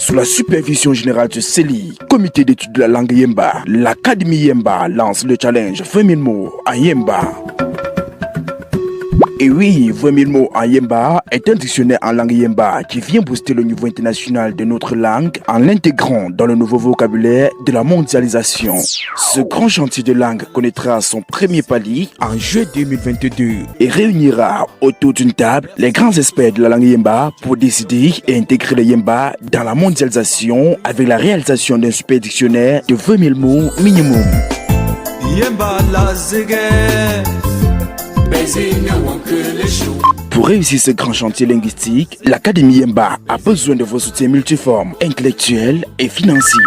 Sous la supervision générale de CELI, Comité d'études de la langue Yemba, l'Académie Yemba lance le challenge 20 000 mots en Yemba. Et oui, 20 000 mots en Yemba est un dictionnaire en langue Yemba qui vient booster le niveau international de notre langue en l'intégrant dans le nouveau vocabulaire de la mondialisation. Ce grand chantier de langue connaîtra son premier palier en juillet 2022 et réunira autour d'une table les grands experts de la langue Yemba pour décider et intégrer le Yemba dans la mondialisation avec la réalisation d'un super dictionnaire de 20 000 mots minimum. Yemba la Pour réussir ce grand chantier linguistique, l'Académie Yemba a besoin de vos soutiens multiformes, intellectuels et financiers.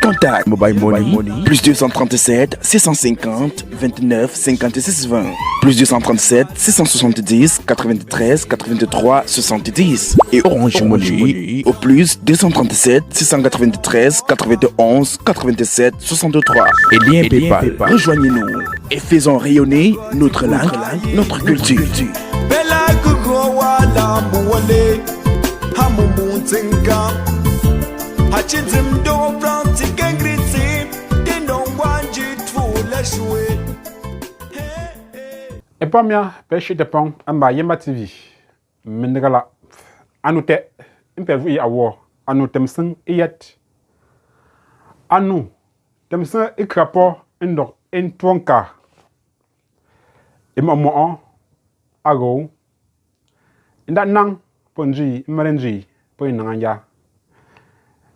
Contact Mobile Money, plus 237 650 29 56 20, plus 237 670 93 83 70 et Orange Money au plus 237 693 91 87 63 et lien PayPal. Rejoignez-nous et faisons rayonner notre langue, notre culture. Et pas bien, pêcher de pont, en bas, Yemba TV. Mendegala, anoute, interview à war, anoute temsen yet. Anou, temsen ikrapo, endor, en tonka. Et maman, ago. Indat nang, ponji, marenji, point nanga.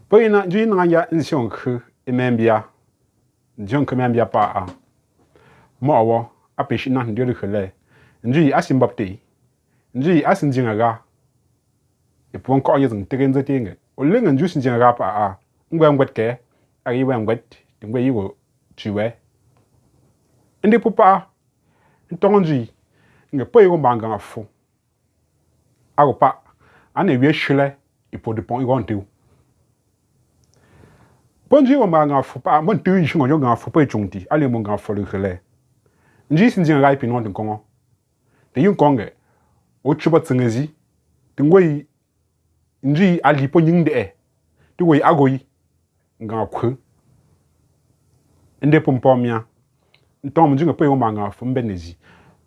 Point nanga, insion cru, et membia. John Comambia pa. Moi, apêche nan de relais. Nji asimbapte. Nji asinjinga. Et pour encore y a un terrain de ting. Au ling and juice in pa. Ngwam wet, ari wam wet, the way you will chew. And the papa, Tonji, in a poy banga fo. Ago pa, and a wish et pour the point you want to. Ponji wa manga fo pa, mon tu yi shungo yoga fo pe chungti, ali mo nga fo le relais. Nji sinjin rai pin won kongo. De yun konge, o chuba tsengezi, tingwei nji ali po ying de e. Tingwei agoyi nga khu. Ende pompomia. Ntom mjinga pe wa manga fo mbenezi.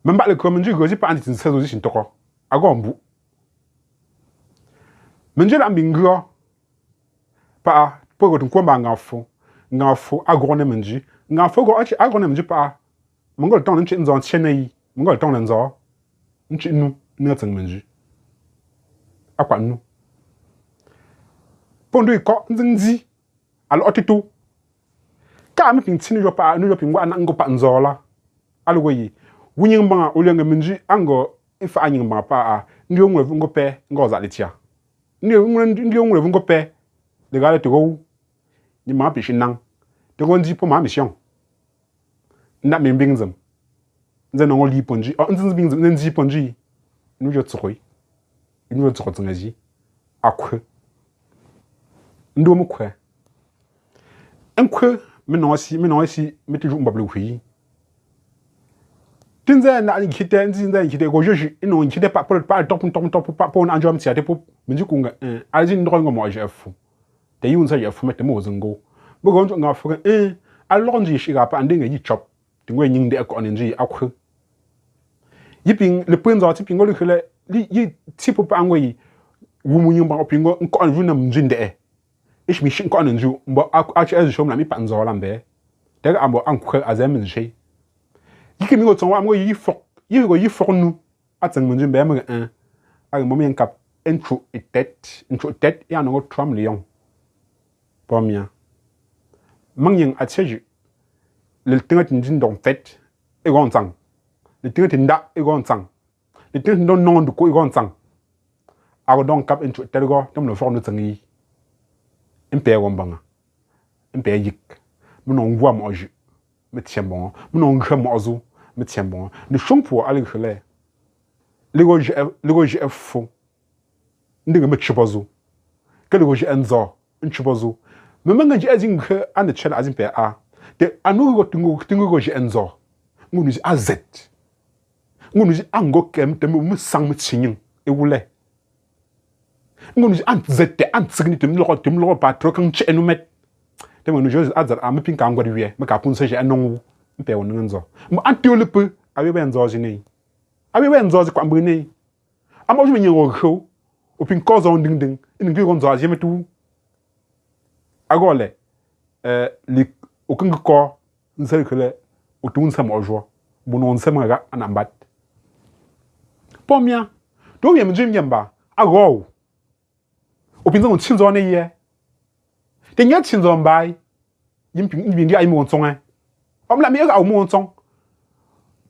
Mamba le ko mji gozi pa anti tsezo zi toko. Ago mbu. Mnje la mbingo pa pour que tu comprends nga fo agone menji nga fo go achi agone menji pa mongol ton nchi nzo chenei mongol ton nzo nchi nu tseng menji akwa nu pondo ko nzinzi al otitu ka mi pin tini yo pa nu yo pin wa na ngo pa nzo la alwo yi wunyin ba olenga menji ango ifa anyin ba pa a ndi onwe ngo pe ngo za litia ndi onwe ngo pe de gale to go ni ma pi shinang de gonji po ma mission na me bingzem nze no li ponji o nze bingzem nze ponji nu jo tsoi nu jo tsoko tsengaji akwe ndo mu kwe enkwe me no si me ti jumba blu hui tinze na nkite nze nkite go joji ino nkite pa top pa po na anjom tia te po minji kunga aji ndo ngo mo jefu te yun sa ya fu mete mo zingo bo gonjo nga fu alon ji shiga pa ndinga yi chop tingwe nying de ko nji akhu yiping le prinzo ti pingo le khele yi tipo pa ngwe wu mu nyimba opingo nko anju na mjinde ish mi shin ko anju mbo achi az shom la mi panzo la mbe te ga ambo ankhu azem nje yikimi go tonwa mo yi fok nu ateng mjimbe me a mo mi nkap intro tet ya no tram lion pomia mangyen atseju le tingat ndin don fet e gon sang le tingat nda e gon sang le tingat don non du ko e gon sang a go don kap intro tet go tom no for no tsangi impe gon banga mpe yik mnon ngwa mo ju me tiembon mnon ngha mo zo me tiembon ne shompo ali khale ligo je fo ndiga me chibozo ke ligo je enzo nchibozo me manga je azin ngha an chela azin pe a de anu go tingo je enzo ngunu ji azet ngunu ji ango kem te mu sang me chinyin ewule ngunu ji an zette an tsigni te mlo pa tro kan che enu met te ngunu jo azat a me pin kan gwadi wie me ka pun se je enonwu mpe won nzo mo antiolipe awe be nzo ji nei awe be nzo ji kwa mbu nei ama jo nyen wo kho opin kozo ding ding in ngi nzo ji metu agole li okin ko nse kele otun sa mo jo bu non se maga anambat pomia do yem jim yamba ago opin zo chinzo ne ye de nya chinzo mbai yim pin bi ndi ai mo nsong omla mi ga mo nsong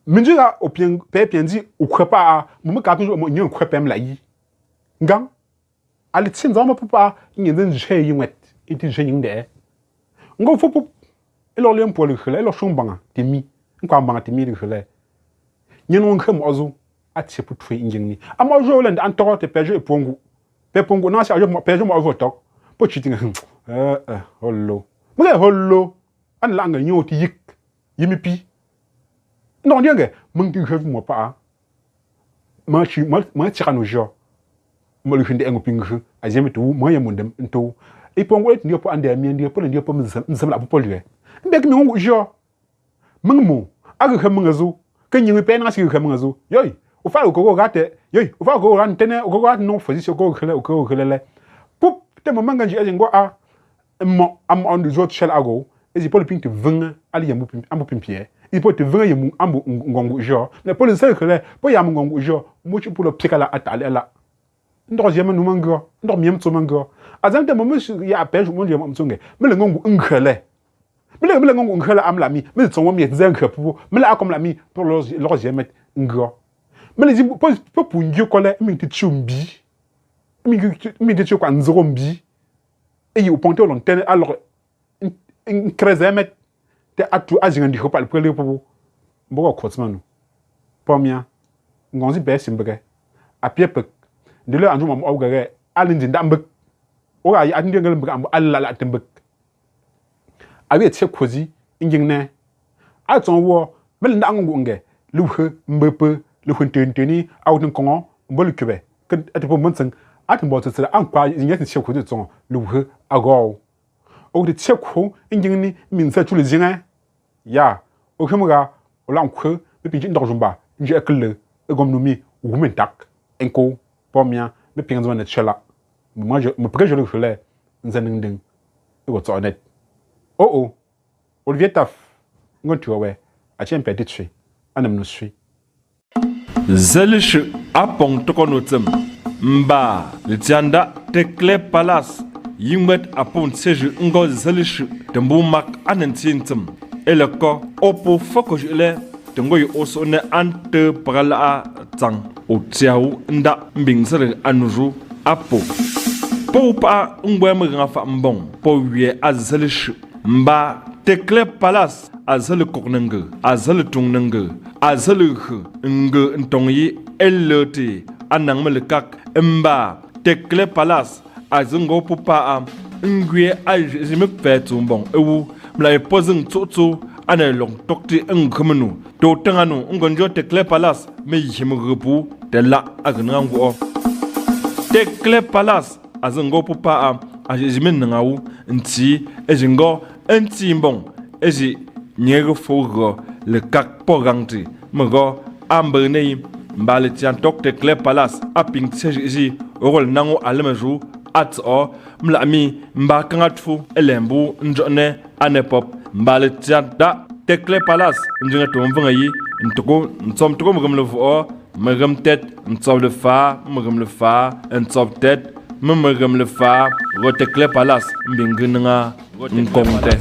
minji ga opin pe pianji ukwepa mu ka pin mo nyen kwepem la yi ngam ali chinzo ma pupa nyen den je yi wet iti je yin de ngo fupu elo lem poli khele elo shumbanga timi nkwa mbanga timi ri khele nyen won khem ozu ati putwe injini ama jo le ndan to te pejo epongu pe pongu na sha jo pejo mo voto po chitinga hollo mwe hollo an la nga nyoti yik yimi pi non dienge mung di khef mo pa ma chika no jo mo lu hinde engo pingu azemi tu mo ya mundem nto ipongu et ndio po ande mi ndio po nzam la po lue mbek mi ngu jo mung mo aga khem ngazu kenyi pe na shi khem ngazu yoy o fa ko gate yoy o fa ko ran tene o ko gat no position ko khele le pup te mo manga ji ngo a mo am on the zot shell ago ezi po le pink ving ali yamu ambu pimpie il po te ving yamu ambu ngongu jo le po le sel khele po yamu ngongu jo mo chi po le pikala atale la ndo jema nu mango ndo miem to mango azante mo ya peju mo jema mtsonge me le ngongu nkhele me le ngongu nkhele am la mi me tsongo mi zen khpu me la akom la mi po lo jema ngo me le po pungi kole mi ti chumbi mi ti chukwa nzombi e yi uponte lo ntene alors in krezemet te atu ajinga ndi hopa le pele popo mboko khotsmanu pomia ngonzi be simbege apiepek ndile anjuma mo awgare alinji ndambek o ga yi atinde ngel mbega ambo alla la tembek abi tse khozi injingne aton wo mel ndangu nge luhe mbepe luhe tenteni awtin kongo mbolu kube ke atipo monseng atimbo tsira ankwa nyeti tse khozi tsong luhe ago o de tse kho injingni minsa chule jinga ya o khemga o lankho be pinji ndorjumba nje ekle egomnumi wumentak enko pomia me pinzo na chela moi je me préjure que le nzaninding e go tsonet Olivier Taf ngontu we a chen pe ditchi anam no sui zelish apong tokonotem mba litianda tekle palace yimwet apon seju ngo zelish tembu mak anantintum eleko opo fokojele tengo yo oso ne ante prala tang o tiaou nda mbingser anuju apo po pa ngwe mga fa mbong po wie azelish mba tekle palace azeli koknenge azeli tungnenge azeli nge ntongi eloti anang melekak mba tekle palace azingo pupa ngwe ajime petu mbong ewu mla pozing tsotso ana long tokti ngkhmenu to tanganu ngonjo tekle palace me yimrupu de la agnango tekle palace azingo pupa ajime nangawu nti ejingo enti mbong eji nyego fogo le kak pogangti mego ambene mbale tian tok tekle palace aping tseji rol nango almeju at o mlami mbakangatfu elembu njone anepop mbale tian da tekle palace njinga to mvanga yi ntoko ntsom toko mgam le vo mgam tet ntsom le fa mgam le fa ntsom tet mgam le fa ro tekle palace mbinginga nkomte